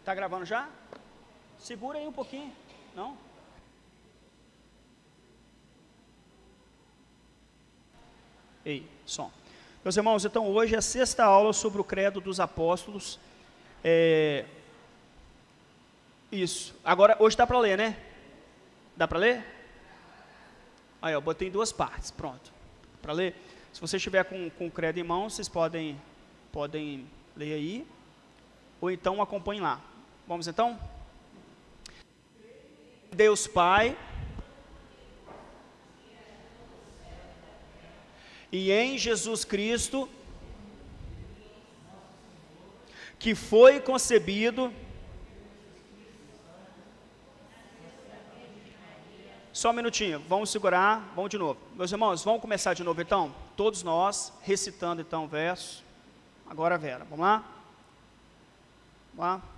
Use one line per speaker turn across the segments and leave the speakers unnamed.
Tá gravando já? Segura aí um pouquinho. Não? Ei, som. Meus irmãos, então hoje é a 6ª aula sobre o credo dos apóstolos. Isso. Agora, hoje dá para ler, né? Dá para ler? Aí, eu botei em 2 partes, pronto. Para ler. Se você estiver com o credo em mão, vocês podem ler aí. Ou então acompanhem lá. Vamos então? Deus Pai, e em Jesus Cristo, que foi concebido. Só um minutinho, vamos segurar, vamos de novo. Meus irmãos, vamos começar de novo então? Todos nós, recitando então o verso. Agora Vera, vamos lá? Vamos lá?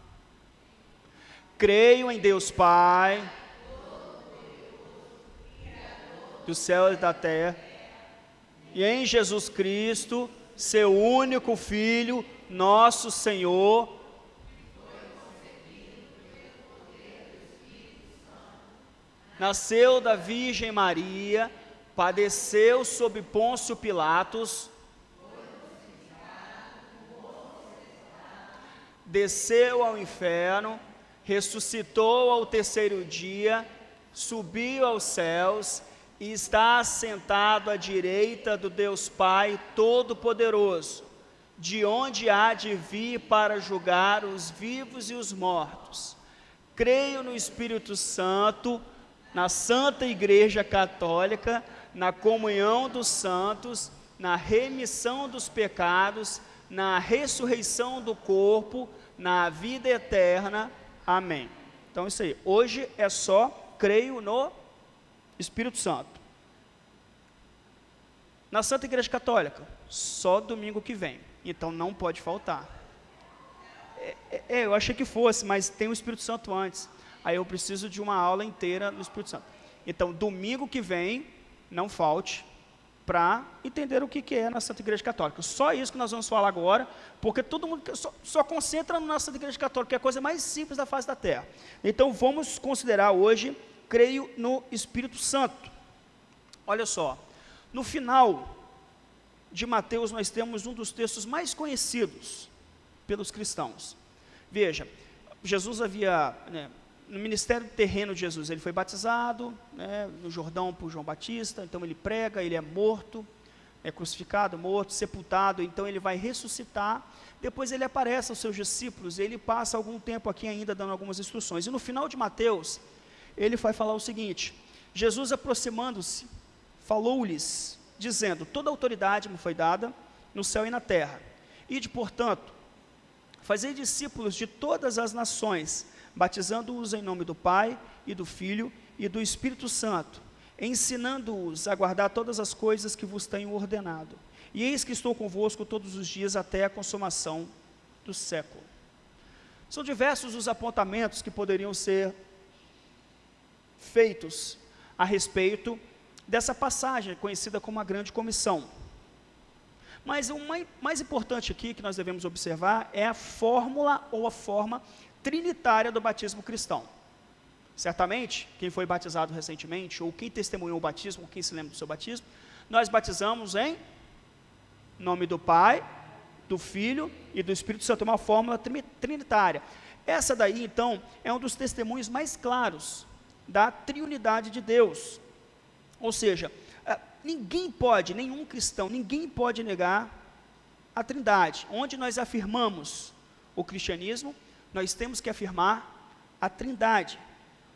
Creio em Deus Pai, do céu e da terra, e em Jesus Cristo, seu único Filho, nosso Senhor, nasceu da Virgem Maria, padeceu sob Pôncio Pilatos, desceu ao inferno, ressuscitou ao 3º dia, subiu aos céus e está assentado à direita do Deus Pai Todo-Poderoso, de onde há de vir para julgar os vivos e os mortos. Creio no Espírito Santo, na Santa Igreja Católica, na comunhão dos santos, na remissão dos pecados, na ressurreição do corpo, na vida eterna. Amém. Então isso aí, hoje é só creio no Espírito Santo. Na Santa Igreja Católica, só domingo que vem, então não pode faltar. Eu achei que fosse, mas tem o Espírito Santo antes. Aí eu preciso de uma aula inteira no Espírito Santo. Então, domingo que vem, não falte, para entender o que é na Santa Igreja Católica. Só isso que nós vamos falar agora, porque todo mundo só concentra na Santa Igreja Católica, que é a coisa mais simples da face da terra. Então, vamos considerar hoje, creio no Espírito Santo. Olha só, no final de Mateus, nós temos um dos textos mais conhecidos pelos cristãos. Veja, Jesus havia... no ministério terreno de Jesus, ele foi batizado, no Jordão por João Batista, então ele prega, ele é morto, é crucificado, morto, sepultado, então ele vai ressuscitar, depois ele aparece aos seus discípulos, ele passa algum tempo aqui ainda dando algumas instruções, e no final de Mateus, ele vai falar o seguinte: Jesus aproximando-se, falou-lhes, dizendo, toda autoridade me foi dada no céu e na terra, ide portanto, fazei discípulos de todas as nações, batizando-os em nome do Pai, e do Filho, e do Espírito Santo, ensinando-os a guardar todas as coisas que vos tenho ordenado. E eis que estou convosco todos os dias até a consumação do século. São diversos os apontamentos que poderiam ser feitos a respeito dessa passagem, conhecida como a Grande Comissão. Mas o mais importante aqui que nós devemos observar é a fórmula ou a forma trinitária do batismo cristão. Certamente, quem foi batizado recentemente, ou quem testemunhou o batismo, ou quem se lembra do seu batismo, nós batizamos em nome do Pai, do Filho e do Espírito Santo, uma fórmula trinitária. Essa daí, então, é um dos testemunhos mais claros da triunidade de Deus. Ou seja, ninguém pode, nenhum cristão, ninguém pode negar a trindade. Onde nós afirmamos o cristianismo, nós temos que afirmar a trindade,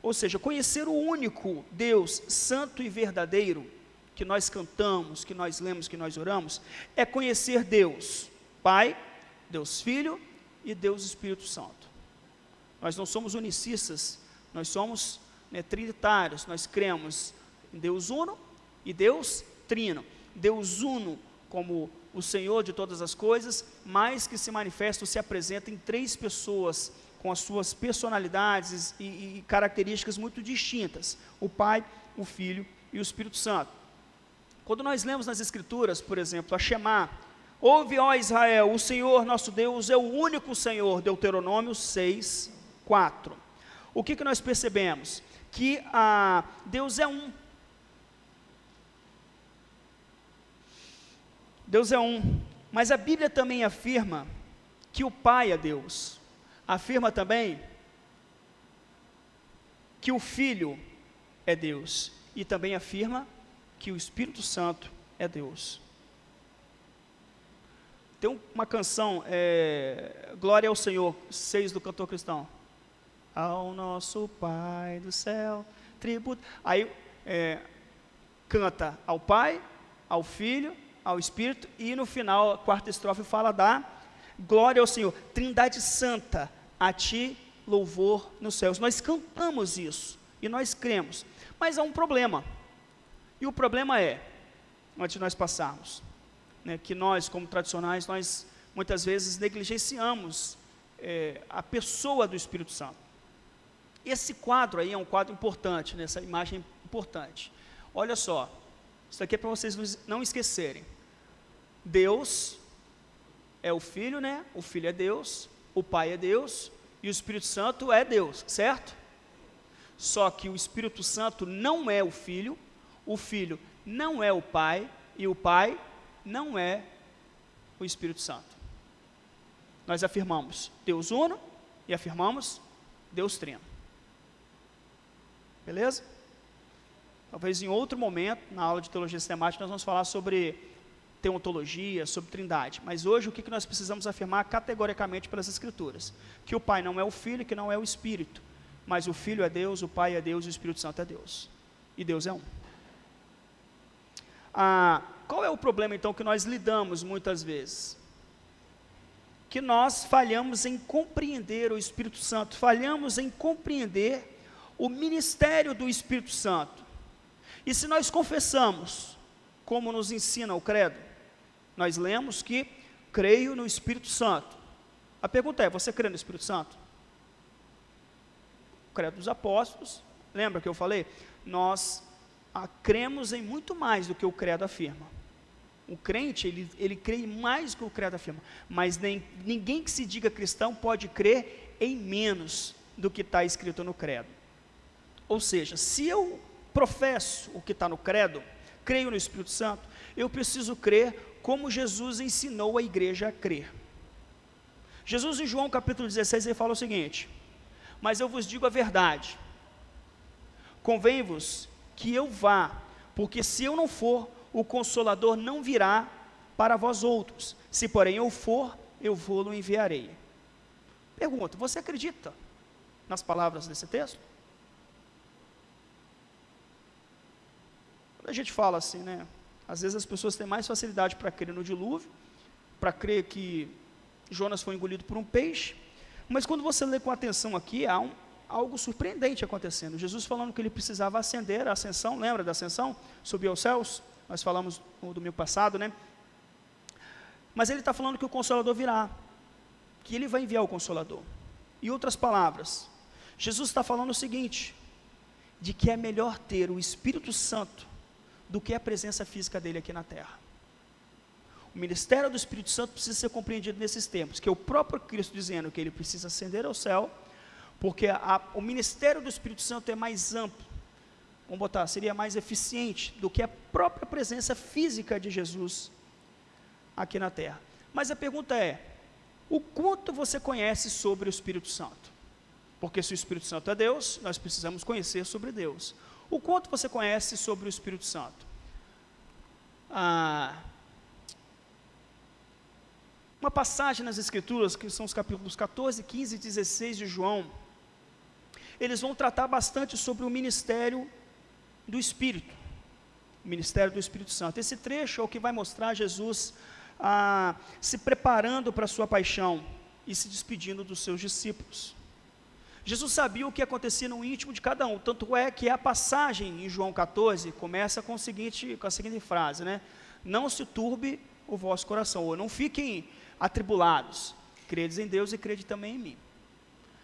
ou seja, conhecer o único Deus santo e verdadeiro, que nós cantamos, que nós lemos, que nós oramos, é conhecer Deus Pai, Deus Filho e Deus Espírito Santo. Nós não somos unicistas, nós somos trinitários, nós cremos em Deus Uno e Deus Trino. Deus Uno como o Senhor de todas as coisas, mas que se manifesta, se apresenta em 3 pessoas, com as suas personalidades e características muito distintas, o Pai, o Filho e o Espírito Santo. Quando nós lemos nas Escrituras, por exemplo, a Shema, ouve, ó Israel, o Senhor nosso Deus é o único Senhor, Deuteronômio 6, 4, o que nós percebemos? Que Deus é um. Deus é um, mas a Bíblia também afirma que o Pai é Deus. Afirma também que o Filho é Deus. E também afirma que o Espírito Santo é Deus. Tem uma canção, Glória ao Senhor, 6 do cantor cristão. Ao nosso Pai do céu, tributo. Aí canta ao Pai, ao Filho, ao Espírito, e no final, a quarta estrofe fala da glória ao Senhor, Trindade Santa, a Ti louvor nos céus. Nós cantamos isso, e nós cremos, mas há um problema, e o problema é, antes de nós passarmos, que nós, como tradicionais, nós muitas vezes negligenciamos a pessoa do Espírito Santo. Esse quadro aí é um quadro importante, essa imagem importante. Olha só, isso aqui é para vocês não esquecerem. Deus é o Filho, O Filho é Deus, o Pai é Deus e o Espírito Santo é Deus, certo? Só que o Espírito Santo não é o Filho não é o Pai e o Pai não é o Espírito Santo. Nós afirmamos Deus Uno e afirmamos Deus Trino. Beleza? Talvez em outro momento, na aula de teologia sistemática, nós vamos falar sobre teontologia, sobre trindade. Mas hoje o que nós precisamos afirmar categoricamente pelas Escrituras? Que o Pai não é o Filho, que não é o Espírito. Mas o Filho é Deus, o Pai é Deus e o Espírito Santo é Deus. E Deus é um. Qual é o problema então que nós lidamos muitas vezes? Que nós falhamos em compreender o Espírito Santo, falhamos em compreender o ministério do Espírito Santo. E se nós confessamos, como nos ensina o credo, nós lemos que creio no Espírito Santo. A pergunta é, você crê no Espírito Santo? O credo dos apóstolos, lembra que eu falei? Nós cremos em muito mais do que o credo afirma. O crente, ele crê mais do que o credo afirma, mas ninguém que se diga cristão pode crer em menos do que está escrito no credo. Ou seja, se eu professo o que está no credo, creio no Espírito Santo, eu preciso crer como Jesus ensinou a igreja a crer. Jesus em João capítulo 16, ele fala o seguinte: mas eu vos digo a verdade, convém-vos que eu vá, porque se eu não for, o Consolador não virá para vós outros, se porém eu for, eu vou-lo enviarei. Pergunta, você acredita nas palavras desse texto? Quando a gente fala assim, às vezes as pessoas têm mais facilidade para crer no dilúvio, para crer que Jonas foi engolido por um peixe, mas quando você lê com atenção aqui, há algo surpreendente acontecendo. Jesus falando que ele precisava ascender, a ascensão, lembra da ascensão? Subir aos céus, nós falamos no domingo passado, Mas ele está falando que o Consolador virá, que ele vai enviar o Consolador. Em outras palavras, Jesus está falando o seguinte, de que é melhor ter o Espírito Santo do que a presença física dele aqui na terra. O ministério do Espírito Santo precisa ser compreendido nesses tempos, que é o próprio Cristo dizendo que ele precisa ascender ao céu, porque o ministério do Espírito Santo é mais amplo, seria mais eficiente do que a própria presença física de Jesus aqui na terra. Mas a pergunta é, o quanto você conhece sobre o Espírito Santo? Porque se o Espírito Santo é Deus, nós precisamos conhecer sobre Deus. O quanto você conhece sobre o Espírito Santo? Uma passagem nas Escrituras, que são os capítulos 14, 15 e 16 de João, eles vão tratar bastante sobre o ministério do Espírito, o ministério do Espírito Santo. Esse trecho é o que vai mostrar Jesus se preparando para a sua paixão e se despedindo dos seus discípulos. Jesus sabia o que acontecia no íntimo de cada um, tanto é que a passagem em João 14 começa com a seguinte frase, não se turbe o vosso coração, ou não fiquem atribulados, credes em Deus e crede também em mim.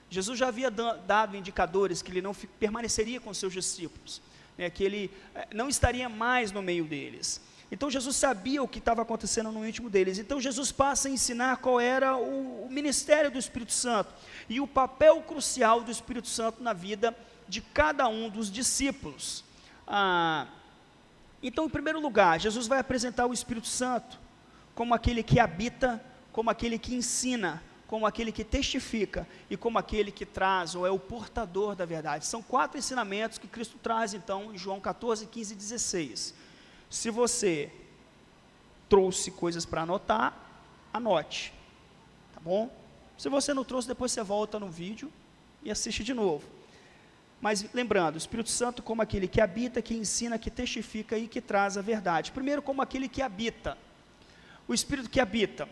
Jesus já havia dado indicadores que ele não permaneceria com seus discípulos, que ele não estaria mais no meio deles. Então Jesus sabia o que estava acontecendo no íntimo deles. Então Jesus passa a ensinar qual era o ministério do Espírito Santo e o papel crucial do Espírito Santo na vida de cada um dos discípulos. Então, em primeiro lugar, Jesus vai apresentar o Espírito Santo como aquele que habita, como aquele que ensina, como aquele que testifica e como aquele que traz, ou é o portador da verdade. São 4 ensinamentos que Cristo traz, então, em João 14, 15 e 16. Se você trouxe coisas para anotar, anote, tá bom? Se você não trouxe, depois você volta no vídeo e assiste de novo. Mas lembrando, o Espírito Santo como aquele que habita, que ensina, que testifica e que traz a verdade. Primeiro, como aquele que habita. O Espírito que habita.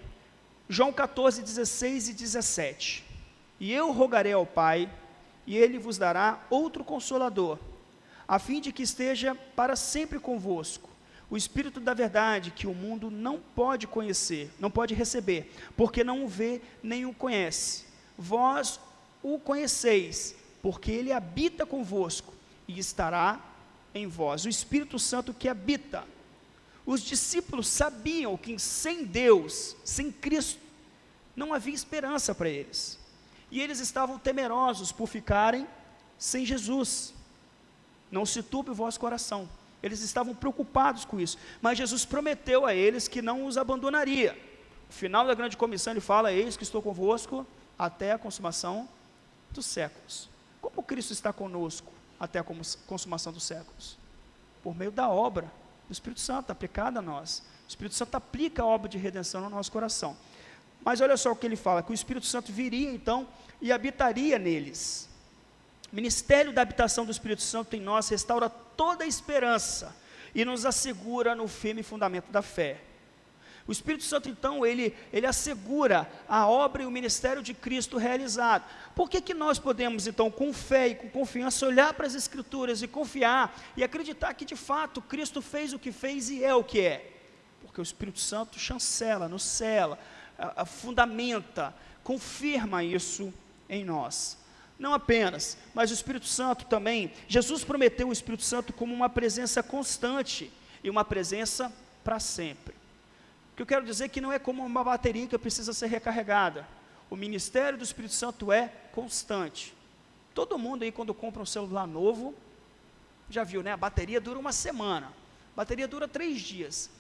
João 14, 16 e 17. E eu rogarei ao Pai, e Ele vos dará outro Consolador, a fim de que esteja para sempre convosco, o Espírito da verdade, que o mundo não pode conhecer, não pode receber, porque não o vê nem o conhece. Vós o conheceis, porque Ele habita convosco, e estará em vós. O Espírito Santo que habita. Os discípulos sabiam que sem Deus, sem Cristo, não havia esperança para eles. E eles estavam temerosos por ficarem sem Jesus. Não se turbe o vosso coração. Eles estavam preocupados com isso. Mas Jesus prometeu a eles que não os abandonaria. No final da grande comissão ele fala: eis que estou convosco até a consumação dos séculos. Como Cristo está conosco até a consumação dos séculos? Por meio da obra do Espírito Santo aplicada a nós. O Espírito Santo aplica a obra de redenção no nosso coração. Mas olha só o que ele fala, que o Espírito Santo viria então e habitaria neles. O ministério da habitação do Espírito Santo em nós restaura toda a esperança e nos assegura no firme fundamento da fé. O Espírito Santo então, ele assegura a obra e o ministério de Cristo realizado. Por que nós podemos então, com fé e com confiança, olhar para as Escrituras e confiar e acreditar que de fato Cristo fez o que fez e é o que é? Porque o Espírito Santo chancela, nos cela, fundamenta, confirma isso em nós. Não apenas, mas o Espírito Santo também, Jesus prometeu o Espírito Santo como uma presença constante e uma presença para sempre. O que eu quero dizer é que não é como uma bateria que precisa ser recarregada. O ministério do Espírito Santo é constante. Todo mundo aí, quando compra um celular novo, já viu, né? A bateria dura uma semana, a bateria dura 3 dias.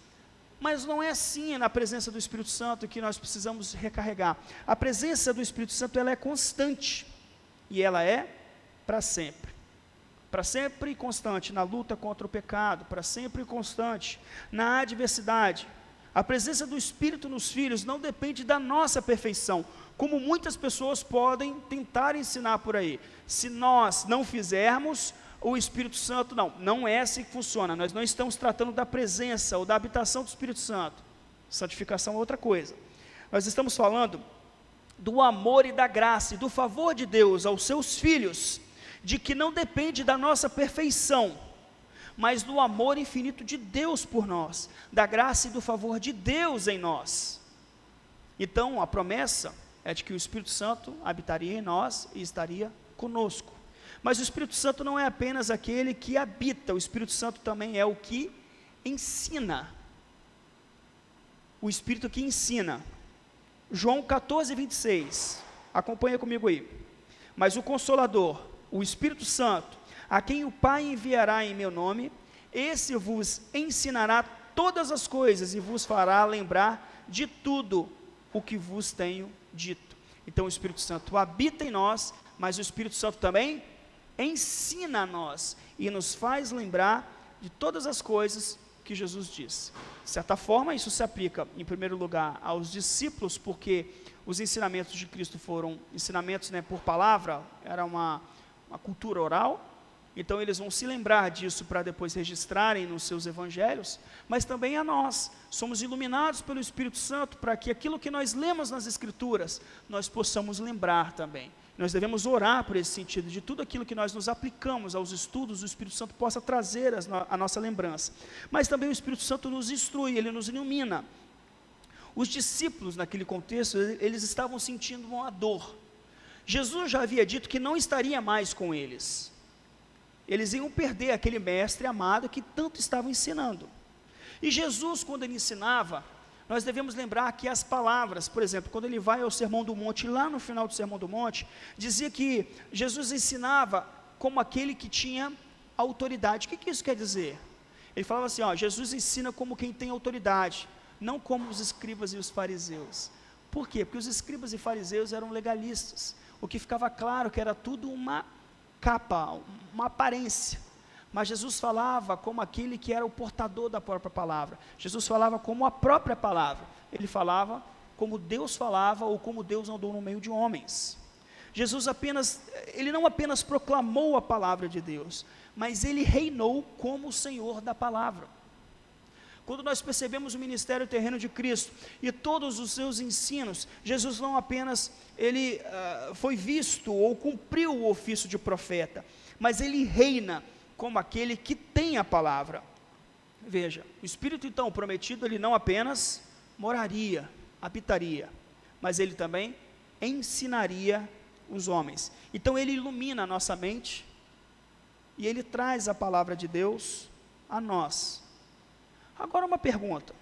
Mas não é assim na presença do Espírito Santo que nós precisamos recarregar. A presença do Espírito Santo, ela é constante, e ela é para sempre. Para sempre e constante na luta contra o pecado, para sempre e constante na adversidade. A presença do Espírito nos filhos não depende da nossa perfeição, como muitas pessoas podem tentar ensinar por aí. Se nós não fizermos, o Espírito Santo não é assim que funciona. Nós não estamos tratando da presença ou da habitação do Espírito Santo. Santificação é outra coisa. Nós estamos falando do amor e da graça e do favor de Deus aos seus filhos, de que não depende da nossa perfeição, mas do amor infinito de Deus por nós, da graça e do favor de Deus em nós. Então, a promessa é de que o Espírito Santo habitaria em nós e estaria conosco. Mas o Espírito Santo não é apenas aquele que habita, o Espírito Santo também é o que ensina. O Espírito que ensina. João 14, 26, acompanha comigo aí. Mas o Consolador, o Espírito Santo, a quem o Pai enviará em meu nome, esse vos ensinará todas as coisas e vos fará lembrar de tudo o que vos tenho dito. Então o Espírito Santo habita em nós, mas o Espírito Santo também ensina a nós e nos faz lembrar de todas as coisas que Jesus disse. De certa forma, isso se aplica, em primeiro lugar, aos discípulos, porque os ensinamentos de Cristo foram ensinamentos, por palavra, era uma cultura oral. Então eles vão se lembrar disso para depois registrarem nos seus evangelhos, mas também a nós, somos iluminados pelo Espírito Santo para que aquilo que nós lemos nas Escrituras, nós possamos lembrar também. Nós devemos orar por esse sentido, de tudo aquilo que nós nos aplicamos aos estudos, o Espírito Santo possa trazer a nossa lembrança. Mas também o Espírito Santo nos instrui, ele nos ilumina. Os discípulos naquele contexto, eles estavam sentindo uma dor. Jesus já havia dito que não estaria mais com eles. Eles iam perder aquele mestre amado que tanto estava ensinando. E Jesus, quando ele ensinava, nós devemos lembrar que as palavras, por exemplo, quando ele vai ao Sermão do Monte, lá no final do Sermão do Monte, dizia que Jesus ensinava como aquele que tinha autoridade. O que isso quer dizer? Ele falava assim, Jesus ensina como quem tem autoridade, não como os escribas e os fariseus. Por quê? Porque os escribas e fariseus eram legalistas, o que ficava claro que era tudo uma capa, uma aparência. Mas Jesus falava como aquele que era o portador da própria palavra. Jesus falava como a própria palavra. Ele falava como Deus falava ou como Deus andou no meio de homens. Jesus ele não apenas proclamou a palavra de Deus, mas ele reinou como o Senhor da palavra. Quando nós percebemos o ministério terreno de Cristo e todos os seus ensinos, Jesus não apenas foi visto ou cumpriu o ofício de profeta, mas ele reina como aquele que tem a palavra. Veja, o Espírito então prometido, ele não apenas moraria, habitaria, mas ele também ensinaria os homens. Então ele ilumina a nossa mente e ele traz a palavra de Deus a nós. Agora uma pergunta: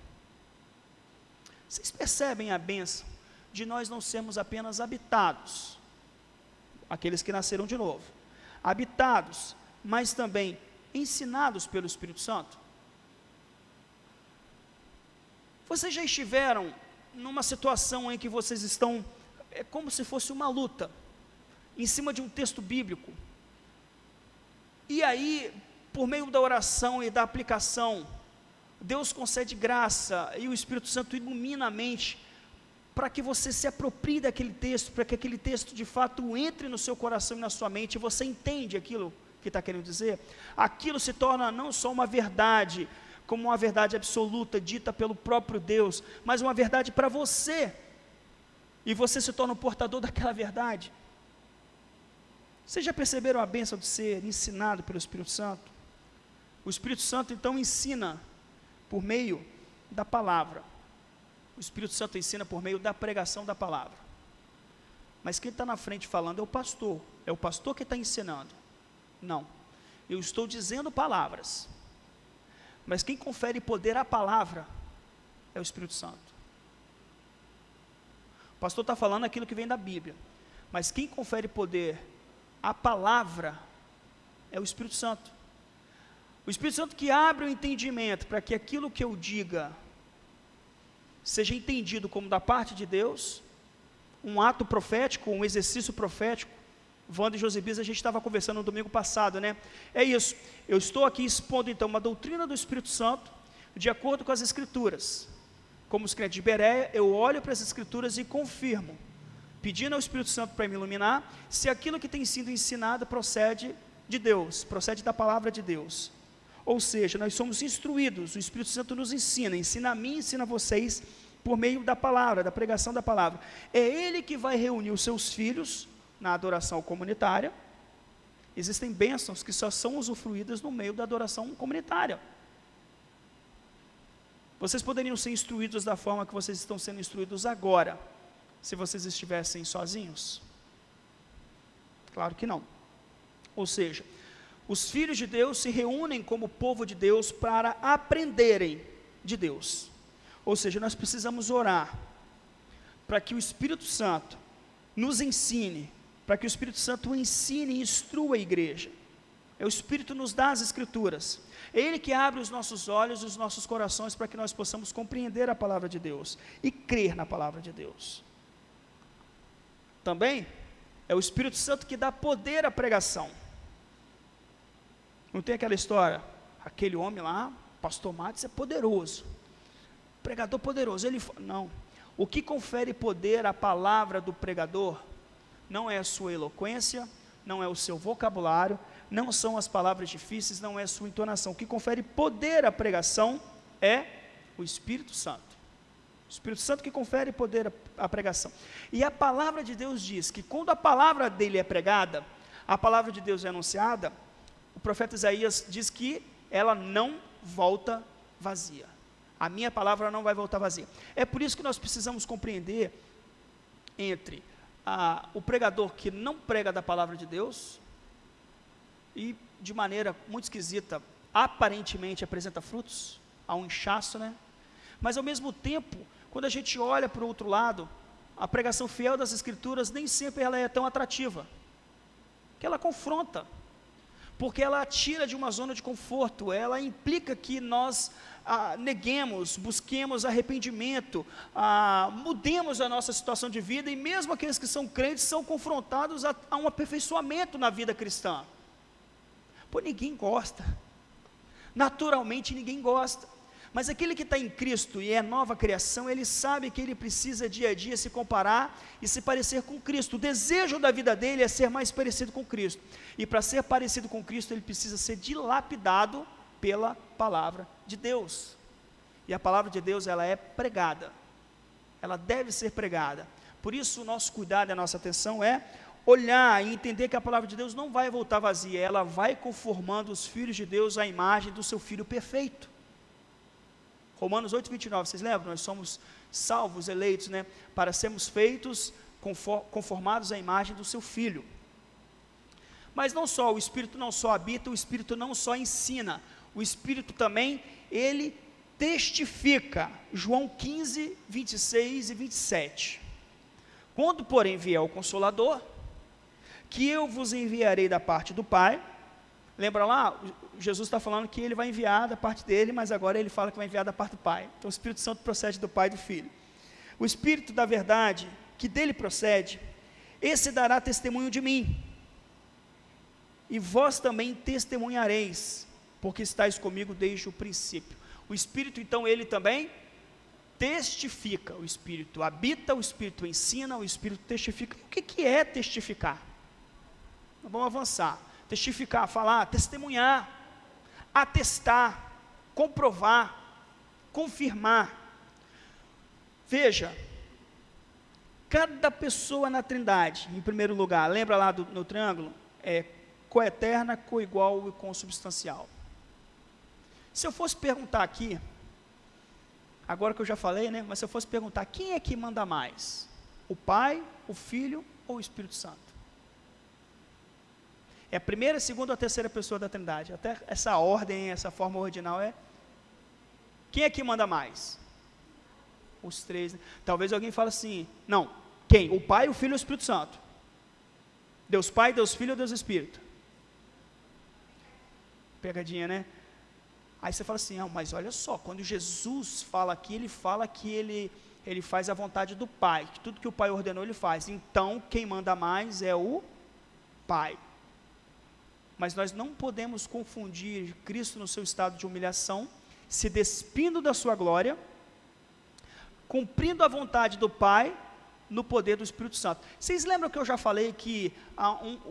vocês percebem a bênção de nós não sermos apenas habitados, aqueles que nasceram de novo, habitados, mas também ensinados pelo Espírito Santo? Vocês já estiveram numa situação em que vocês estão, é como se fosse uma luta, em cima de um texto bíblico, e aí, por meio da oração e da aplicação, Deus concede graça e o Espírito Santo ilumina a mente para que você se aproprie daquele texto, para que aquele texto de fato entre no seu coração e na sua mente, e você entende aquilo que está querendo dizer? Aquilo se torna não só uma verdade, como uma verdade absoluta, dita pelo próprio Deus, mas uma verdade para você, e você se torna o portador daquela verdade. Vocês já perceberam a bênção de ser ensinado pelo Espírito Santo? O Espírito Santo então ensina por meio da palavra. O Espírito Santo ensina por meio da pregação da palavra. Mas quem está na frente falando é o pastor que está ensinando. Não, eu estou dizendo palavras, mas quem confere poder à palavra é o Espírito Santo. O pastor está falando aquilo que vem da Bíblia, mas quem confere poder à palavra é o Espírito Santo. O Espírito Santo que abre o entendimento para que aquilo que eu diga seja entendido como da parte de Deus, um ato profético, um exercício profético. Wanda e Josebis, a gente estava conversando no domingo passado, né? É isso, eu estou aqui expondo então uma doutrina do Espírito Santo, de acordo com as Escrituras. Como os crentes de Bereia, eu olho para as Escrituras e confirmo, pedindo ao Espírito Santo para me iluminar, se aquilo que tem sido ensinado procede de Deus, procede da palavra de Deus. Ou seja, nós somos instruídos, o Espírito Santo nos ensina a mim, ensina a vocês, por meio da palavra, da pregação da palavra. É Ele que vai reunir os seus filhos na adoração comunitária. Existem bênçãos que só são usufruídas no meio da adoração comunitária. Vocês poderiam ser instruídos da forma que vocês estão sendo instruídos agora, se vocês estivessem sozinhos? Claro que não. Ou seja, os filhos de Deus se reúnem como povo de Deus para aprenderem de Deus. Ou seja, nós precisamos orar para que o Espírito Santo nos ensine, para que o Espírito Santo ensine e instrua a igreja. É o Espírito nos dá as Escrituras, é Ele que abre os nossos olhos e os nossos corações para que nós possamos compreender a palavra de Deus e crer na palavra de Deus. Também é o Espírito Santo que dá poder à pregação. Não tem aquela história, aquele homem lá, pastor Matos, é poderoso, pregador poderoso, não, o que confere poder à palavra do pregador, não é a sua eloquência, não é o seu vocabulário, não são as palavras difíceis, não é a sua entonação. O que confere poder à pregação é o Espírito Santo. O Espírito Santo que confere poder à pregação. E a palavra de Deus diz que quando a palavra dele é pregada, a palavra de Deus é anunciada, o profeta Isaías diz que ela não volta vazia. A minha palavra não vai voltar vazia. É por isso que nós precisamos compreender entre o pregador que não prega da palavra de Deus e de maneira muito esquisita, aparentemente apresenta frutos, há um inchaço, né? Mas ao mesmo tempo, quando a gente olha para o outro lado, a pregação fiel das Escrituras nem sempre ela é tão atrativa, que ela confronta, porque ela tira de uma zona de conforto, ela implica que nós neguemos, busquemos arrependimento, mudemos a nossa situação de vida, e mesmo aqueles que são crentes são confrontados a um aperfeiçoamento na vida cristã. Pô, ninguém gosta, naturalmente ninguém gosta, mas aquele que está em Cristo e é nova criação, ele sabe que ele precisa dia a dia se comparar e se parecer com Cristo. O desejo da vida dele é ser mais parecido com Cristo, e para ser parecido com Cristo, ele precisa ser dilapidado pela palavra de Deus, e a palavra de Deus, ela é pregada, ela deve ser pregada. Por isso o nosso cuidado e a nossa atenção é olhar e entender que a palavra de Deus não vai voltar vazia, ela vai conformando os filhos de Deus à imagem do seu Filho perfeito. Romanos 8:29, vocês lembram? Nós somos salvos, eleitos, né, para sermos feitos conformados à imagem do seu Filho. Mas não só, o Espírito não só habita, o Espírito não só ensina, o Espírito também, ele testifica. João 15, 26 e 27. Quando, porém, vier o Consolador, que eu vos enviarei da parte do Pai. Lembra lá, Jesus está falando que ele vai enviar da parte dele, mas agora ele fala que vai enviar da parte do Pai. Então o Espírito Santo procede do Pai e do Filho. O Espírito da verdade, que dele procede, esse dará testemunho de mim, e vós também testemunhareis, porque estáis comigo desde o princípio. O Espírito, então, ele também testifica. O Espírito habita, o Espírito ensina, o Espírito testifica. O que é testificar? Vamos avançar. Testificar, falar, testemunhar, atestar, comprovar, confirmar. Veja, cada pessoa na Trindade, em primeiro lugar, lembra lá no triângulo? É coeterna, coigual e consubstancial. Se eu fosse perguntar aqui, agora que eu já falei, né? Mas se eu fosse perguntar, quem é que manda mais? O Pai, o Filho ou o Espírito Santo? É a primeira, segunda ou a terceira pessoa da Trindade. Até essa ordem, essa forma ordinal é... Quem é que manda mais? Os três, né? Talvez alguém fale assim, não, quem? O Pai, o Filho e o Espírito Santo. Deus Pai, Deus Filho ou Deus Espírito? Pegadinha, né? Aí você fala assim, mas olha só, quando Jesus fala aqui, ele fala que ele faz a vontade do Pai, que tudo que o Pai ordenou ele faz, então quem manda mais é o Pai. Mas nós não podemos confundir Cristo no seu estado de humilhação, se despindo da sua glória, cumprindo a vontade do Pai, no poder do Espírito Santo. Vocês lembram que eu já falei que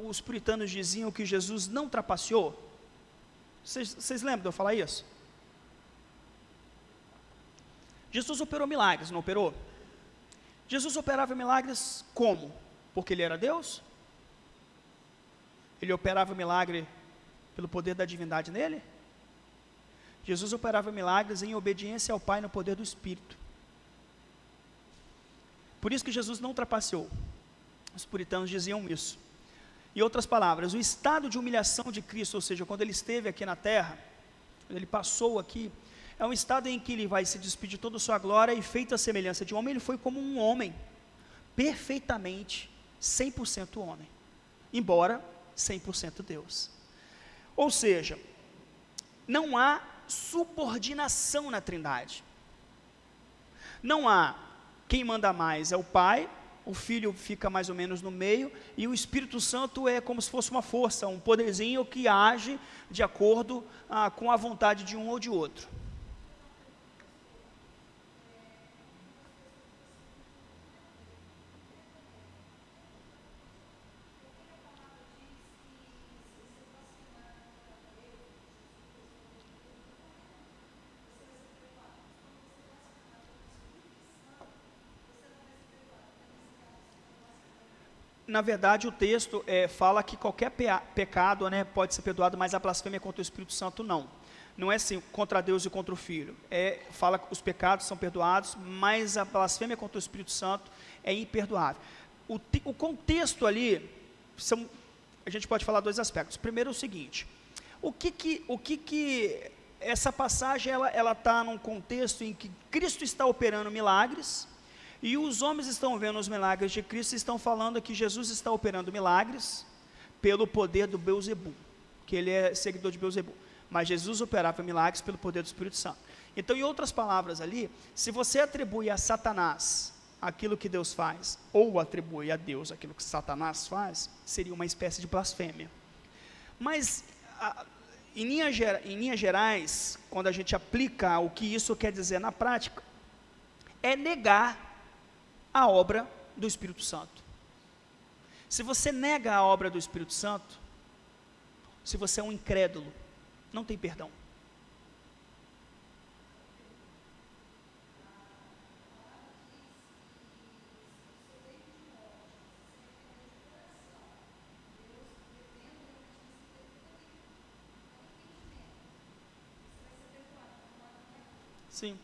os puritanos diziam que Jesus não trapaceou? Vocês lembram de eu falar isso? Jesus operou milagres, não operou? Jesus operava milagres como? Porque ele era Deus? Ele operava milagre pelo poder da divindade nele? Jesus operava milagres em obediência ao Pai no poder do Espírito. Por isso que Jesus não trapaceou. Os puritanos diziam isso. Em outras palavras, o estado de humilhação de Cristo, ou seja, quando ele esteve aqui na terra, quando ele passou aqui, é um estado em que ele vai se despedir de toda a sua glória e feito a semelhança de homem, ele foi como um homem, perfeitamente, 100% homem, embora 100% Deus. Ou seja, não há subordinação na Trindade. Não há quem manda mais, é o Pai, o Filho fica mais ou menos no meio, e o Espírito Santo é como se fosse uma força, um poderzinho que age de acordo com a vontade de um ou de outro. Na verdade, o texto fala que qualquer pecado, né, pode ser perdoado, mas a blasfêmia contra o Espírito Santo não. Não é assim, contra Deus e contra o Filho. Fala que os pecados são perdoados, mas a blasfêmia contra o Espírito Santo é imperdoável. O contexto ali, a gente pode falar dois aspectos. Primeiro é o seguinte, o que essa passagem ela está num contexto em que Cristo está operando milagres, e os homens estão vendo os milagres de Cristo e estão falando que Jesus está operando milagres pelo poder do Beelzebul, que ele é seguidor de Beelzebul, mas Jesus operava milagres pelo poder do Espírito Santo. Então, em outras palavras ali, se você atribui a Satanás aquilo que Deus faz, ou atribui a Deus aquilo que Satanás faz, seria uma espécie de blasfêmia. Mas, em linhas gerais, quando a gente aplica o que isso quer dizer na prática, é negar a obra do Espírito Santo. Se você nega a obra do Espírito Santo, se você é um incrédulo, não tem perdão. Sim.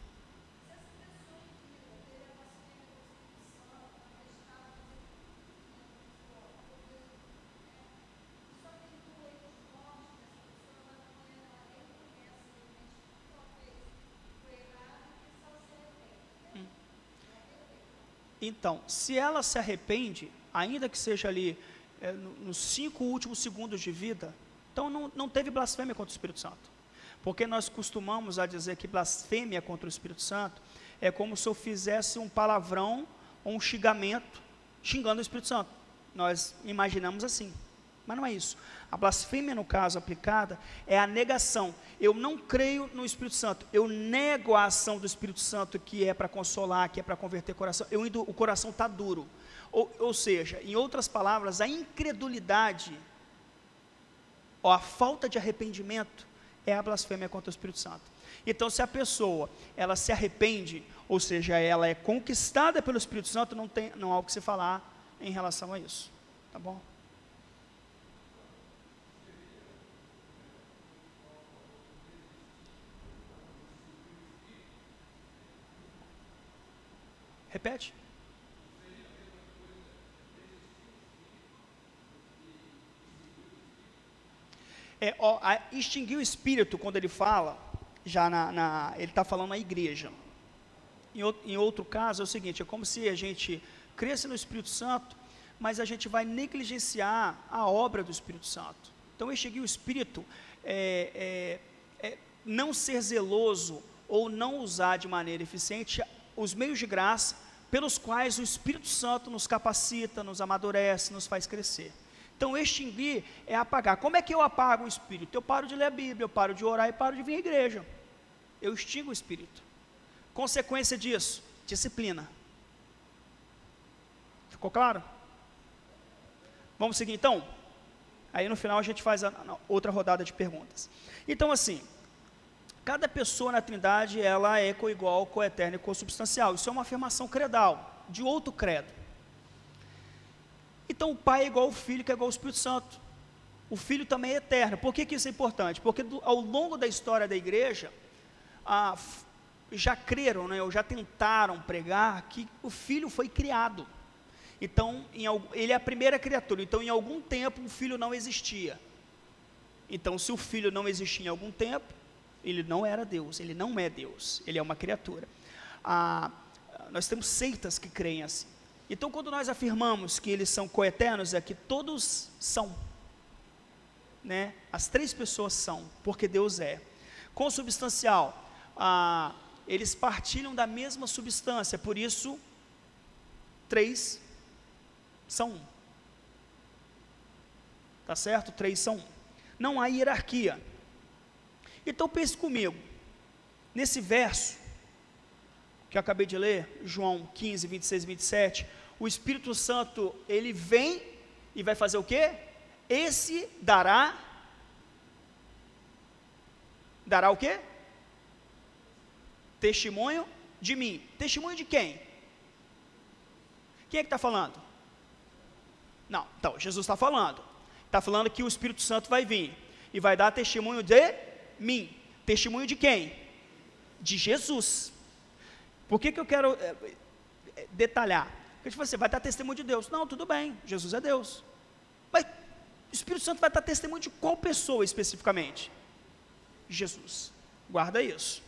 Então, se ela se arrepende, ainda que seja ali nos 5 últimos segundos de vida, então não teve blasfêmia contra o Espírito Santo. Porque nós costumamos a dizer que blasfêmia contra o Espírito Santo é como se eu fizesse um palavrão ou um xingamento, xingando o Espírito Santo. Nós imaginamos assim, mas não é isso. A blasfêmia, no caso aplicada, é a negação. Eu não creio no Espírito Santo, eu nego a ação do Espírito Santo, que é para consolar, que é para converter o coração. O coração está duro. Ou seja, em outras palavras, a incredulidade, ou a falta de arrependimento, é a blasfêmia contra o Espírito Santo. Então, se a pessoa, ela se arrepende, ou seja, ela é conquistada pelo Espírito Santo, não há o que se falar em relação a isso. Tá bom? Repete. Extinguir o espírito, quando ele fala, já ele está falando na igreja. Em outro caso é o seguinte, é como se a gente cresce no Espírito Santo, mas a gente vai negligenciar a obra do Espírito Santo. Então, extinguir o espírito não ser zeloso ou não usar de maneira eficiente os meios de graça pelos quais o Espírito Santo nos capacita, nos amadurece, nos faz crescer. Então, extinguir é apagar. Como é que eu apago o espírito? Eu paro de ler a Bíblia, eu paro de orar e paro de vir à igreja. Eu extingo o espírito. Consequência disso, disciplina. Ficou claro? Vamos seguir então? Aí no final a gente faz a outra rodada de perguntas. Então, assim, cada pessoa na Trindade, ela é coigual, coeterna e consubstancial. Isso é uma afirmação credal, de outro credo. Então, o Pai é igual ao Filho, que é igual ao Espírito Santo. O Filho também é eterno. Por que isso é importante? Porque ao longo da história da igreja, já creram, né, ou já tentaram pregar que o Filho foi criado. Então, ele é a primeira criatura. Então, em algum tempo, o Filho não existia. Então, se o Filho não existia em algum tempo, ele não era Deus, ele não é Deus, ele é uma criatura. Nós temos seitas que creem assim. Então, quando nós afirmamos que eles são coeternos, é que todos são, né? As 3 pessoas são, porque Deus é. Consubstancial, eles partilham da mesma substância, por isso, 3 são 1. Tá certo? 3 são 1. Não há hierarquia. Então, pense comigo, nesse verso que eu acabei de ler, João 15, 26 e 27, o Espírito Santo, ele vem e vai fazer o quê? Esse dará o quê? Testemunho de mim. Testemunho de quem? Quem é que está falando? Não, então, Jesus está falando que o Espírito Santo vai vir e vai dar testemunho de mim. Testemunho de quem? De Jesus. Por que eu quero detalhar? Porque você vai dar testemunho de Deus. Não, tudo bem, Jesus é Deus. Mas o Espírito Santo vai dar testemunho de qual pessoa especificamente? Jesus. Guarda isso.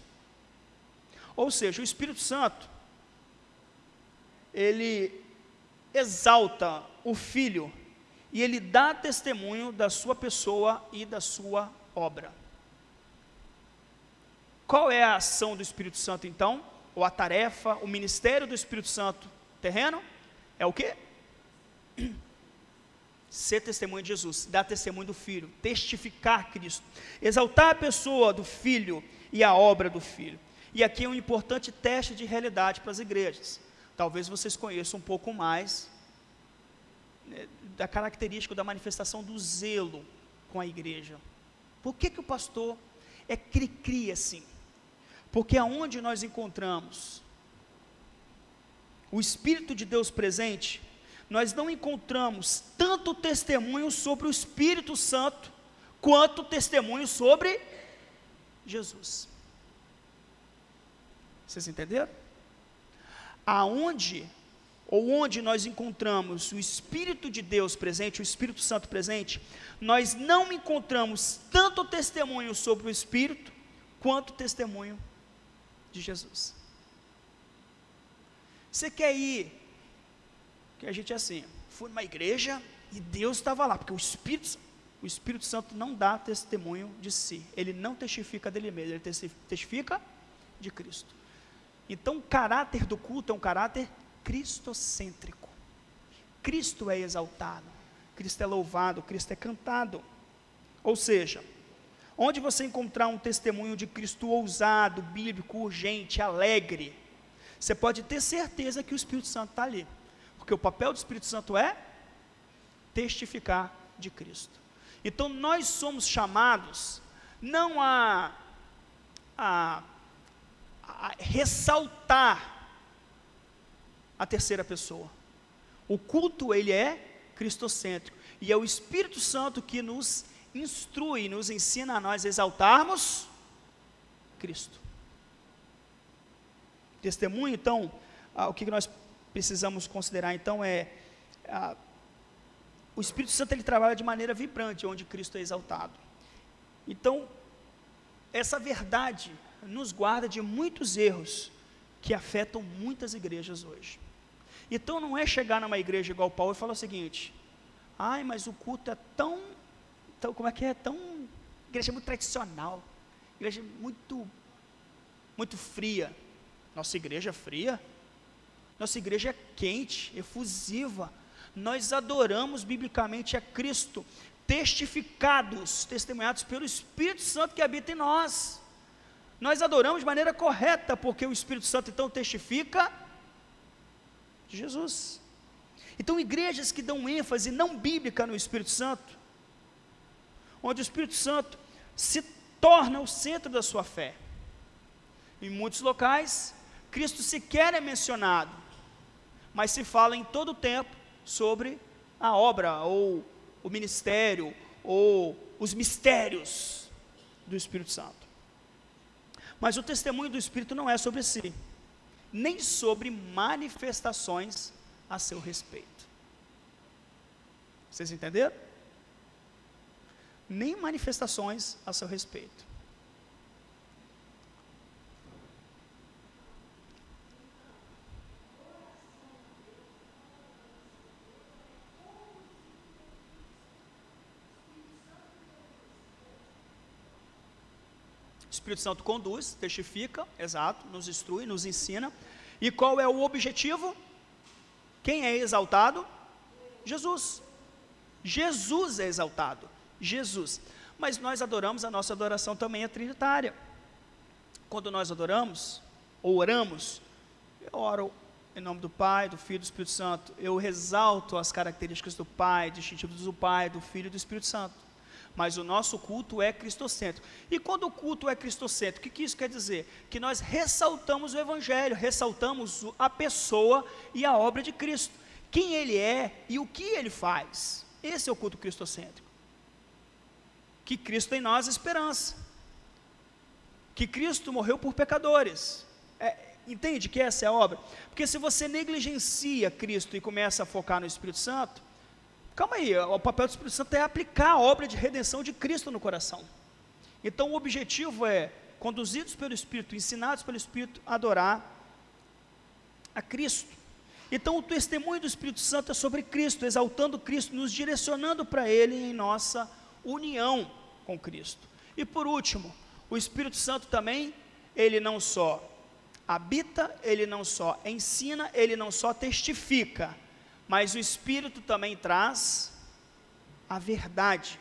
Ou seja, o Espírito Santo, ele exalta o Filho e ele dá testemunho da sua pessoa e da sua obra. Qual é a ação do Espírito Santo então? Ou a tarefa, o ministério do Espírito Santo terreno? É o quê? Ser testemunho de Jesus, dar testemunho do Filho, testificar Cristo, exaltar a pessoa do Filho e a obra do Filho. E aqui é um importante teste de realidade para as igrejas. Talvez vocês conheçam um pouco mais da característica da manifestação do zelo com a igreja. Por que o pastor é cri-cri assim? Porque aonde nós encontramos o Espírito de Deus presente, nós não encontramos tanto testemunho sobre o Espírito Santo, quanto testemunho sobre Jesus. Vocês entenderam? Onde nós encontramos o Espírito de Deus presente, o Espírito Santo presente, nós não encontramos tanto testemunho sobre o Espírito, quanto testemunho de Jesus. Você quer ir, que a gente é assim, fui numa igreja e Deus estava lá, porque o Espírito Santo não dá testemunho de si, ele não testifica dele mesmo, ele testifica de Cristo. Então o caráter do culto é um caráter cristocêntrico. Cristo é exaltado, Cristo é louvado, Cristo é cantado. Ou seja, onde você encontrar um testemunho de Cristo ousado, bíblico, urgente, alegre, você pode ter certeza que o Espírito Santo está ali, porque o papel do Espírito Santo é testificar de Cristo. Então nós somos chamados não a ressaltar a terceira pessoa. O culto, ele é cristocêntrico, e é o Espírito Santo que nos instrui, nos ensina a nós exaltarmos Cristo. Testemunho, então, o que nós precisamos considerar, então, o Espírito Santo, ele trabalha de maneira vibrante, onde Cristo é exaltado. Então, essa verdade nos guarda de muitos erros que afetam muitas igrejas hoje. Então não é chegar numa igreja igual Paulo e falar o seguinte: ai, mas o culto é tão igreja muito tradicional, igreja muito fria. Nossa igreja é fria? Nossa igreja é quente, efusiva. Nós adoramos biblicamente a Cristo, testemunhados pelo Espírito Santo que habita em nós. Nós adoramos de maneira correta, porque o Espírito Santo então testifica de Jesus. Então igrejas que dão ênfase não bíblica no Espírito Santo, onde o Espírito Santo se torna o centro da sua fé. Em muitos locais, Cristo sequer é mencionado, mas se fala em todo o tempo sobre a obra, ou o ministério, ou os mistérios do Espírito Santo. Mas o testemunho do Espírito não é sobre si, nem sobre manifestações a seu respeito. Vocês entenderam? Nem manifestações a seu respeito. O Espírito Santo conduz, testifica, exato, nos instrui, nos ensina. E qual é o objetivo? Quem é exaltado? Jesus. Jesus é exaltado. Jesus. Mas nós adoramos, a nossa adoração também é trinitária. Quando nós adoramos, ou oramos, eu oro em nome do Pai, do Filho e do Espírito Santo. Eu ressalto as características do Pai, distintivos do Pai, do Filho e do Espírito Santo. Mas o nosso culto é cristocêntrico. E quando o culto é cristocêntrico, o que isso quer dizer? Que nós ressaltamos o Evangelho, ressaltamos a pessoa e a obra de Cristo, quem Ele é e o que Ele faz. Esse é o culto cristocêntrico. Que Cristo em nós é esperança, que Cristo morreu por pecadores. Entende que essa é a obra? Porque se você negligencia Cristo e começa a focar no Espírito Santo, calma aí, o papel do Espírito Santo é aplicar a obra de redenção de Cristo no coração. Então o objetivo é conduzidos pelo Espírito, ensinados pelo Espírito a adorar a Cristo. Então o testemunho do Espírito Santo é sobre Cristo, exaltando Cristo, nos direcionando para Ele em nossa união com Cristo. E por último, o Espírito Santo também, ele não só habita, ele não só ensina, ele não só testifica, mas o Espírito também traz a verdade.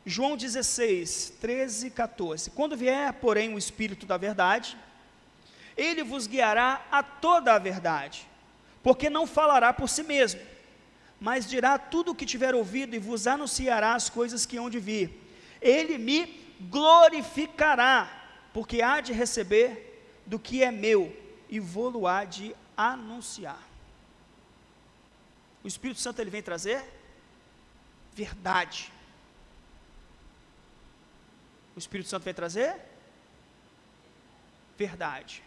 João 16, 13 e 14. Quando vier, porém, o Espírito da verdade, ele vos guiará a toda a verdade, porque não falará por si mesmo, mas dirá tudo o que tiver ouvido e vos anunciará as coisas que hão de vir. Ele me glorificará, porque há de receber do que é meu e vou-lo há de anunciar. O Espírito Santo, ele vem trazer verdade. O Espírito Santo vem trazer verdade.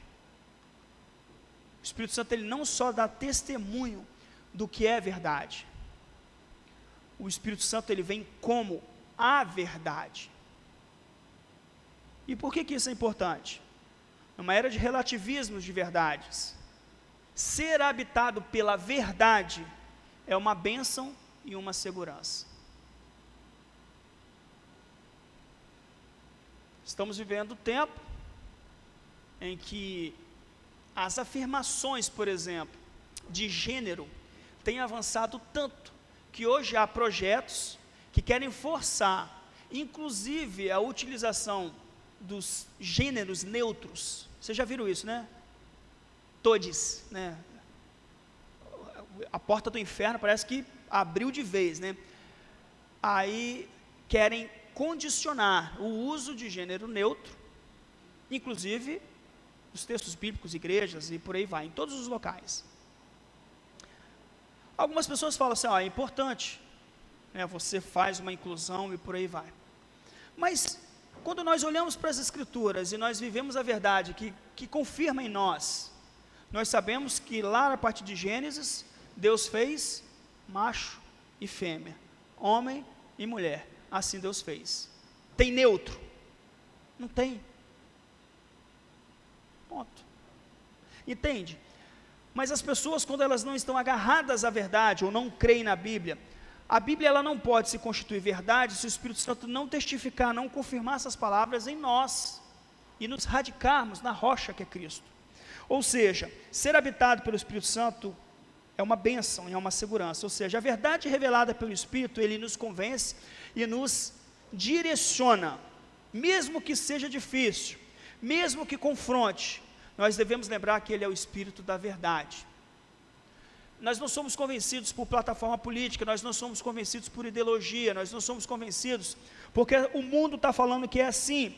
O Espírito Santo, ele não só dá testemunho do que é verdade. O Espírito Santo, ele vem como a verdade. E por que isso é importante? Numa era de relativismos de verdades, ser habitado pela verdade é uma bênção e uma segurança. Estamos vivendo tempo em que as afirmações, por exemplo, de gênero, têm avançado tanto, que hoje há projetos que querem forçar, inclusive, a utilização dos gêneros neutros. Vocês já viram isso, né? Todes, né? A porta do inferno parece que abriu de vez, né? Aí querem condicionar o uso de gênero neutro, inclusive os textos bíblicos, igrejas e por aí vai, em todos os locais. Algumas pessoas falam assim, é importante, né, você faz uma inclusão e por aí vai. Mas, quando nós olhamos para as Escrituras e nós vivemos a verdade que confirma em nós, nós sabemos que lá na parte de Gênesis, Deus fez macho e fêmea, homem e mulher, assim Deus fez. Tem neutro? Não tem. Ponto. Entende? Mas as pessoas, quando elas não estão agarradas à verdade, ou não creem na Bíblia, a Bíblia, ela não pode se constituir verdade se o Espírito Santo não testificar, não confirmar essas palavras em nós, e nos radicarmos na rocha que é Cristo. Ou seja, ser habitado pelo Espírito Santo é uma bênção e é uma segurança. Ou seja, a verdade revelada pelo Espírito, ele nos convence e nos direciona, mesmo que seja difícil, mesmo que confronte. Nós devemos lembrar que ele é o Espírito da verdade. Nós não somos convencidos por plataforma política, nós não somos convencidos por ideologia, nós não somos convencidos porque o mundo está falando que é assim.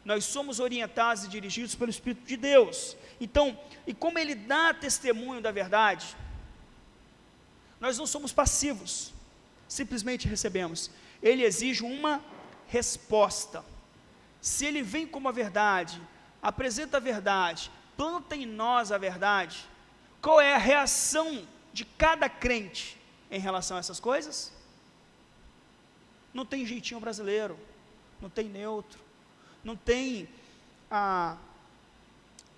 Nós somos orientados e dirigidos pelo Espírito de Deus. Então, e como ele dá testemunho da verdade, nós não somos passivos, simplesmente recebemos. Ele exige uma resposta. Se ele vem como a verdade, apresenta a verdade, planta em nós a verdade, qual é a reação de cada crente em relação a essas coisas? Não tem jeitinho brasileiro, não tem neutro, não tem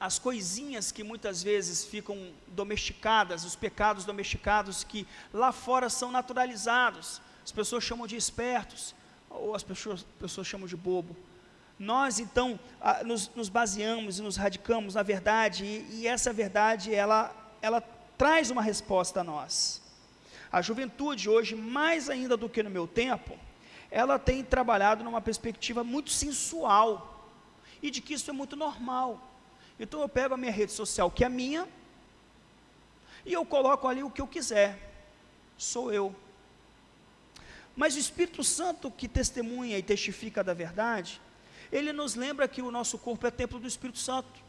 as coisinhas que muitas vezes ficam domesticadas, os pecados domesticados que lá fora são naturalizados. As pessoas chamam de espertos, ou as pessoas chamam de bobo. Nós então nos baseamos e nos radicamos na verdade, e essa verdade ela traz uma resposta a nós. A juventude hoje, mais ainda do que no meu tempo, ela tem trabalhado numa perspectiva muito sensual, e de que isso é muito normal. Então eu pego a minha rede social, que é minha, e eu coloco ali o que eu quiser, sou eu. Mas o Espírito Santo, que testemunha e testifica da verdade, ele nos lembra que o nosso corpo é templo do Espírito Santo,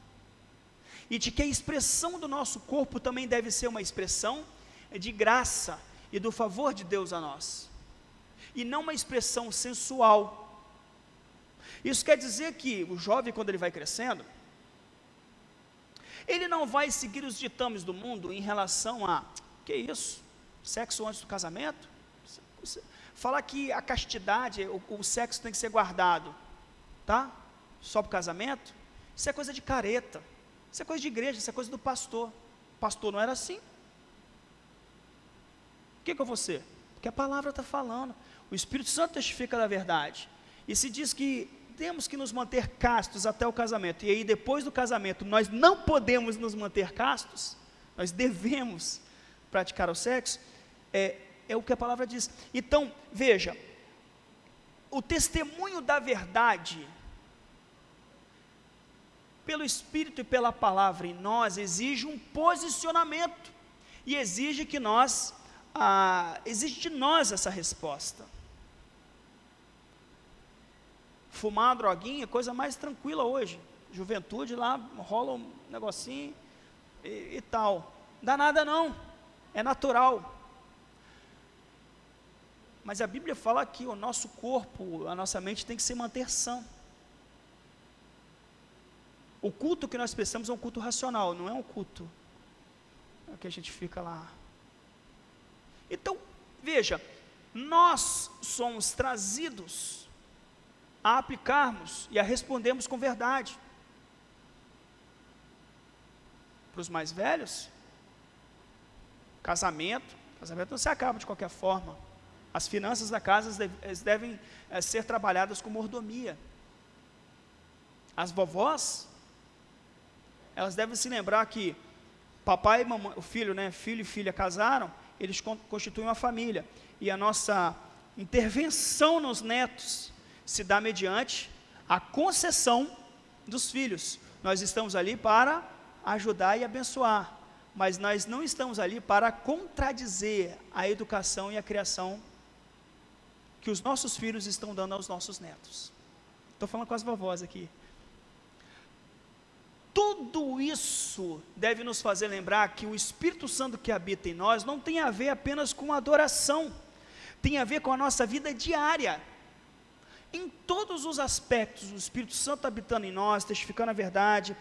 e de que a expressão do nosso corpo também deve ser uma expressão de graça e do favor de Deus a nós, e não uma expressão sensual. Isso quer dizer que o jovem, quando ele vai crescendo, ele não vai seguir os ditames do mundo em relação a, que isso, sexo antes do casamento, falar que a castidade, o sexo tem que ser guardado, tá? só para o casamento, isso é coisa de careta, isso é coisa de igreja, isso é coisa do pastor. O pastor não era assim. O que eu vou ser? Porque a palavra está falando, o Espírito Santo testifica da verdade, e se diz que temos que nos manter castos até o casamento, e aí depois do casamento nós não podemos nos manter castos, nós devemos praticar o sexo, é o que a palavra diz. Então, veja, o testemunho da verdade, pelo Espírito e pela palavra em nós, exige um posicionamento, e exige que nós, exige de nós essa resposta. Fumar uma droguinha é coisa mais tranquila hoje, juventude lá, rola um negocinho e tal, não dá nada não, é natural. Mas a Bíblia fala que o nosso corpo, a nossa mente tem que se manter sã. O culto que nós precisamos é um culto racional, não é um culto que a gente fica lá. Então, veja, nós somos trazidos a aplicarmos e a respondermos com verdade. Para os mais velhos, casamento não se acaba de qualquer forma. As finanças da casa devem ser trabalhadas com mordomia. As vovós, elas devem se lembrar que papai e mamãe, o filho, filho e filha casaram, eles constituem uma família, e a nossa intervenção nos netos se dá mediante a concessão dos filhos. Nós estamos ali para ajudar e abençoar, mas nós não estamos ali para contradizer a educação e a criação que os nossos filhos estão dando aos nossos netos. Estou falando com as vovós aqui. Tudo isso deve nos fazer lembrar que o Espírito Santo que habita em nós não tem a ver apenas com adoração, tem a ver com a nossa vida diária. Em todos os aspectos, o Espírito Santo habitando em nós, testificando a verdade,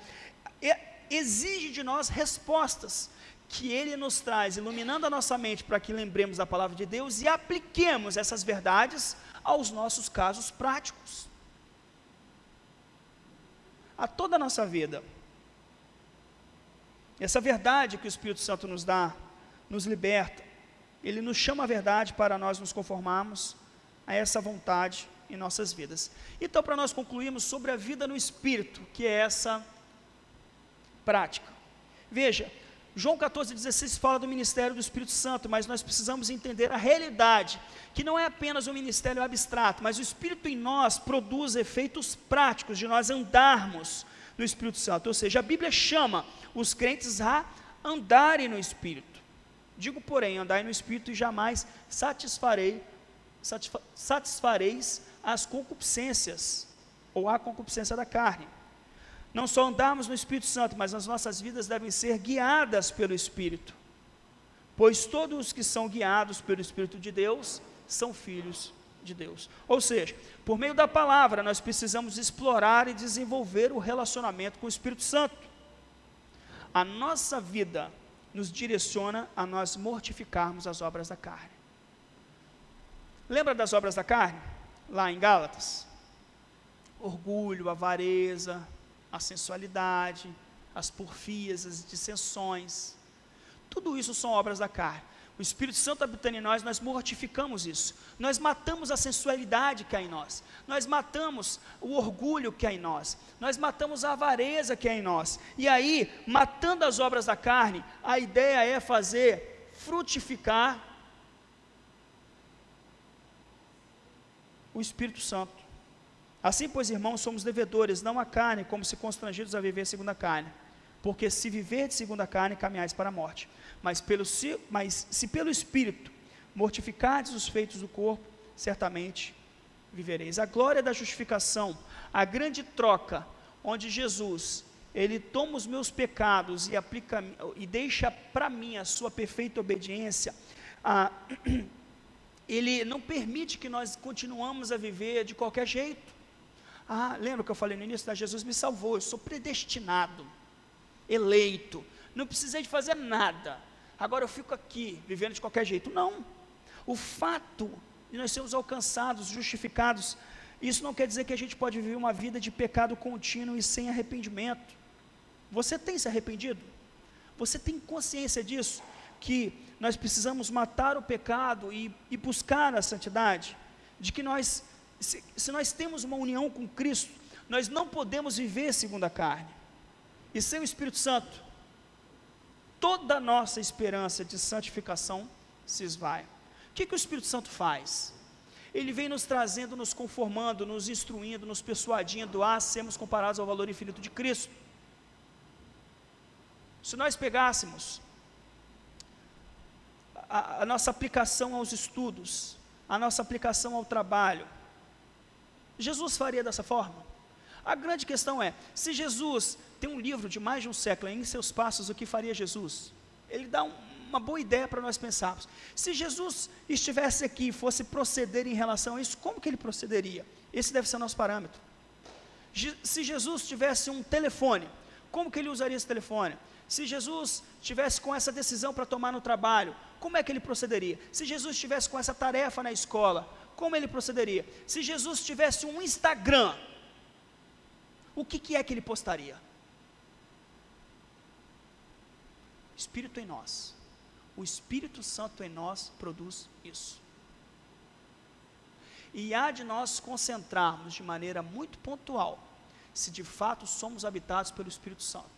exige de nós respostas, que Ele nos traz, iluminando a nossa mente para que lembremos da palavra de Deus e apliquemos essas verdades aos nossos casos práticos, a toda a nossa vida. Essa verdade que o Espírito Santo nos dá, nos liberta, Ele nos chama a verdade para nós nos conformarmos a essa vontade em nossas vidas. Então, para nós concluirmos sobre a vida no Espírito, que é essa prática, veja, João 14,16 fala do ministério do Espírito Santo, mas nós precisamos entender a realidade, que não é apenas um ministério abstrato, mas o Espírito em nós produz efeitos práticos de nós andarmos no Espírito Santo, ou seja, a Bíblia chama os crentes a andarem no Espírito. Digo, porém, andai no Espírito e jamais satisfareis as concupiscências, ou a concupiscência da carne. Não só andarmos no Espírito Santo, mas as nossas vidas devem ser guiadas pelo Espírito, pois todos os que são guiados pelo Espírito de Deus, são filhos de Deus. Ou seja, por meio da palavra, nós precisamos explorar e desenvolver o relacionamento com o Espírito Santo. A nossa vida nos direciona a nós mortificarmos as obras da carne. Lembra das obras da carne? Lá em Gálatas? Orgulho, avareza, a sensualidade, as porfias, as dissensões, tudo isso são obras da carne. O Espírito Santo habitando em nós, nós mortificamos isso, nós matamos a sensualidade que há em nós, nós matamos o orgulho que há em nós, nós matamos a avareza que há em nós, e aí, matando as obras da carne, a ideia é fazer frutificar o Espírito Santo. Assim, pois, irmãos, somos devedores, não à carne, como se constrangidos a viver segundo a carne. Porque se viver de segundo a carne, caminhais para a morte. Mas se pelo Espírito mortificardes os feitos do corpo, certamente vivereis. A glória da justificação, a grande troca, onde Jesus, Ele toma os meus pecados e aplica e deixa para mim a sua perfeita obediência, Ele não permite que nós continuamos a viver de qualquer jeito. Lembra que eu falei no início? Jesus me salvou, eu sou predestinado, eleito, não precisei de fazer nada, agora eu fico aqui, vivendo de qualquer jeito. Não, o fato de nós sermos alcançados, justificados Isso não quer dizer que a gente pode viver uma vida de pecado contínuo e sem arrependimento. Você tem se arrependido? Você tem consciência disso? Que nós precisamos matar o pecado e buscar a santidade? De que nós, se nós temos uma união com Cristo, nós não podemos viver segundo a carne. E sem o Espírito Santo, toda a nossa esperança de santificação se esvai. O que o Espírito Santo faz? Ele vem nos trazendo, nos conformando, nos instruindo, nos persuadindo a sermos comparados ao valor infinito de Cristo. Se nós pegássemos a nossa aplicação aos estudos, a nossa aplicação ao trabalho, Jesus faria dessa forma? A grande questão é, se Jesus tem um livro de mais de um século, Em Seus Passos, o que faria Jesus? Ele dá uma boa ideia para nós pensarmos. Se Jesus estivesse aqui e fosse proceder em relação a isso, como que ele procederia? Esse deve ser o nosso parâmetro. Se Jesus tivesse um telefone, como que ele usaria esse telefone? Se Jesus tivesse com essa decisão para tomar no trabalho, como é que ele procederia? Se Jesus estivesse com essa tarefa na escola, como ele procederia? Se Jesus tivesse um Instagram, o que é que ele postaria? Espírito em nós. O Espírito Santo em nós produz isso. E há de nós concentrarmos de maneira muito pontual, se de fato somos habitados pelo Espírito Santo.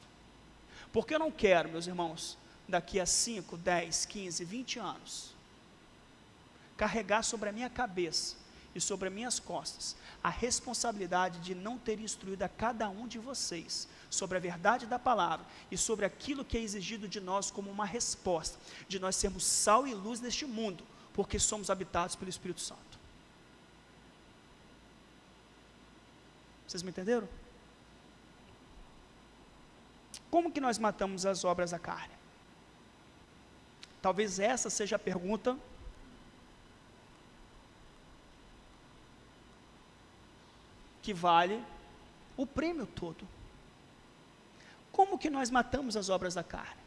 Porque eu não quero, meus irmãos, daqui a 5, 10, 15, 20 anos, carregar sobre a minha cabeça e sobre as minhas costas a responsabilidade de não ter instruído a cada um de vocês sobre a verdade da palavra e sobre aquilo que é exigido de nós como uma resposta, de nós sermos sal e luz neste mundo, porque somos habitados pelo Espírito Santo. Vocês me entenderam? Como que nós matamos as obras da carne? Talvez essa seja a pergunta que vale o prêmio todo. Como que nós matamos as obras da carne?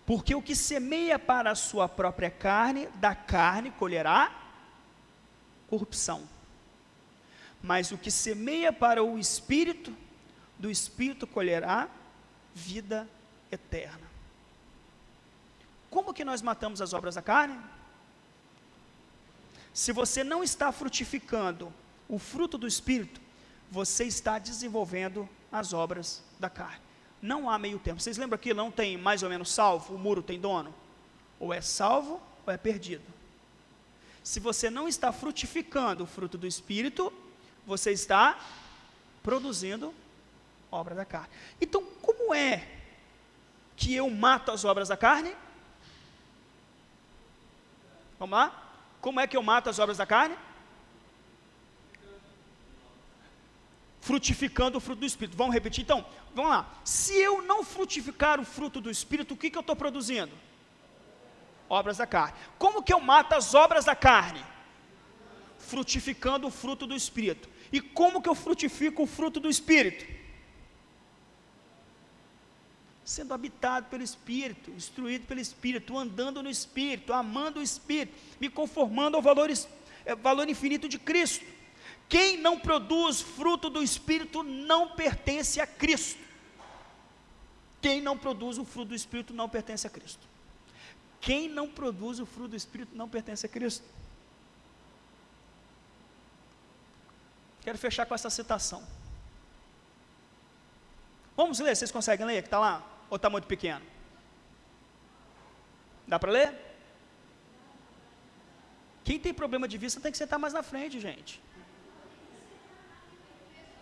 Porque o que semeia para a sua própria carne, da carne colherá corrupção. Mas o que semeia para o Espírito, do Espírito colherá vida eterna. Como que nós matamos as obras da carne? Se você não está frutificando o fruto do Espírito, você está desenvolvendo as obras da carne. Não há meio termo. Vocês lembram que não tem mais ou menos salvo? O muro tem dono? Ou é salvo ou é perdido. Se você não está frutificando o fruto do Espírito, você está produzindo obra da carne. Então, como é que eu mato as obras da carne? Vamos lá? Como é que eu mato as obras da carne? Frutificando o fruto do Espírito. Vamos repetir então? Vamos lá. Se eu não frutificar o fruto do Espírito, o que eu estou produzindo? Obras da carne. Como que eu mato as obras da carne? Frutificando o fruto do Espírito. E como que eu frutifico o fruto do Espírito? Sendo habitado pelo Espírito, instruído pelo Espírito, andando no Espírito, amando o Espírito, me conformando ao valor infinito de Cristo. Quem não produz fruto do Espírito não pertence a Cristo. Quem não produz o fruto do Espírito não pertence a Cristo. Quem não produz o fruto do Espírito não pertence a Cristo. Quero fechar com essa citação. Vamos ler, vocês conseguem ler que está lá? Ou está muito pequeno? Dá para ler? Quem tem problema de vista tem que sentar mais na frente, gente.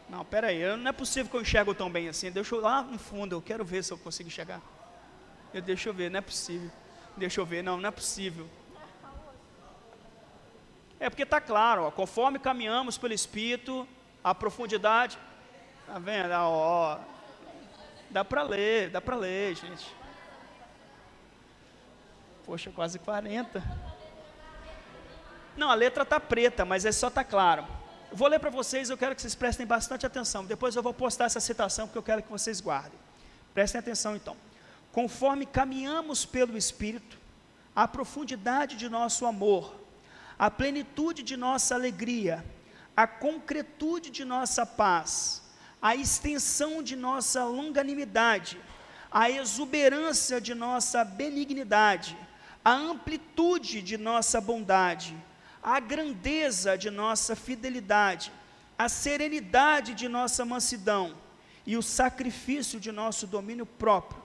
Não, peraí, não é possível que eu enxergo tão bem assim. Deixa eu lá no fundo, eu quero ver se eu consigo enxergar. Deixa eu ver, não é possível. Deixa eu ver, não é possível. É porque está claro, ó, conforme caminhamos pelo Espírito, a profundidade, está vendo? Ó, dá para ler, gente. Poxa, quase 40. Não, a letra está preta, mas só está claro. Eu vou ler para vocês, eu quero que vocês prestem bastante atenção. Depois eu vou postar essa citação, porque eu quero que vocês guardem. Prestem atenção então. Conforme caminhamos pelo Espírito, a profundidade de nosso amor, a plenitude de nossa alegria, a concretude de nossa paz, a extensão de nossa longanimidade, a exuberância de nossa benignidade, a amplitude de nossa bondade, a grandeza de nossa fidelidade, a serenidade de nossa mansidão e o sacrifício de nosso domínio próprio,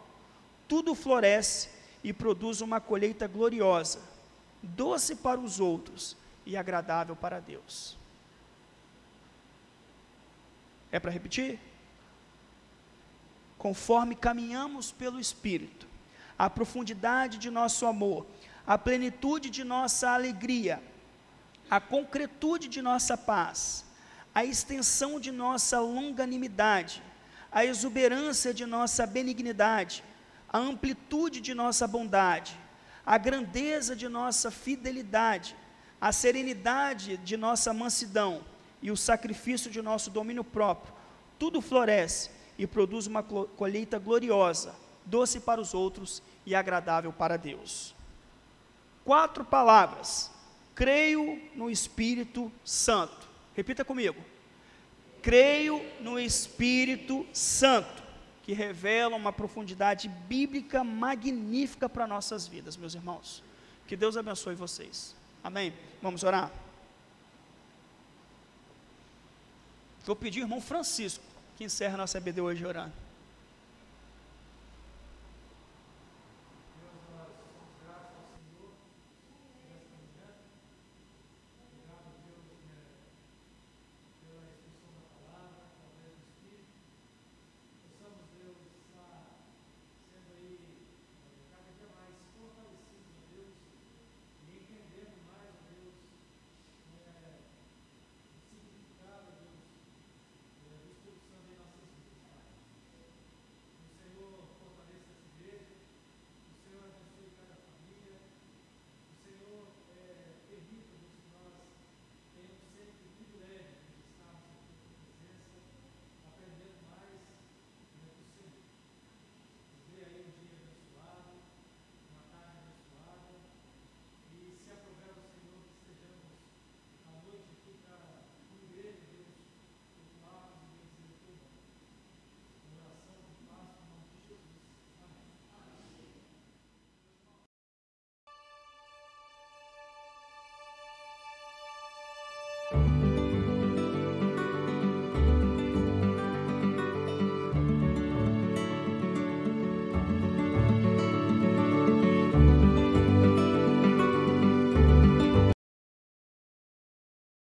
tudo floresce e produz uma colheita gloriosa, doce para os outros e agradável para Deus. É para repetir? Conforme caminhamos pelo Espírito, a profundidade de nosso amor, a plenitude de nossa alegria, a concretude de nossa paz, a extensão de nossa longanimidade, a exuberância de nossa benignidade, a amplitude de nossa bondade, a grandeza de nossa fidelidade, a serenidade de nossa mansidão e o sacrifício de nosso domínio próprio, tudo floresce e produz uma colheita gloriosa, doce para os outros e agradável para Deus. 4 palavras: creio no Espírito Santo. Repita comigo: creio no Espírito Santo, que revela uma profundidade bíblica magnífica para nossas vidas, meus irmãos. Que Deus abençoe vocês. Amém? Vamos orar? Vou pedir ao irmão Francisco, que encerra nossa EBD hoje orando.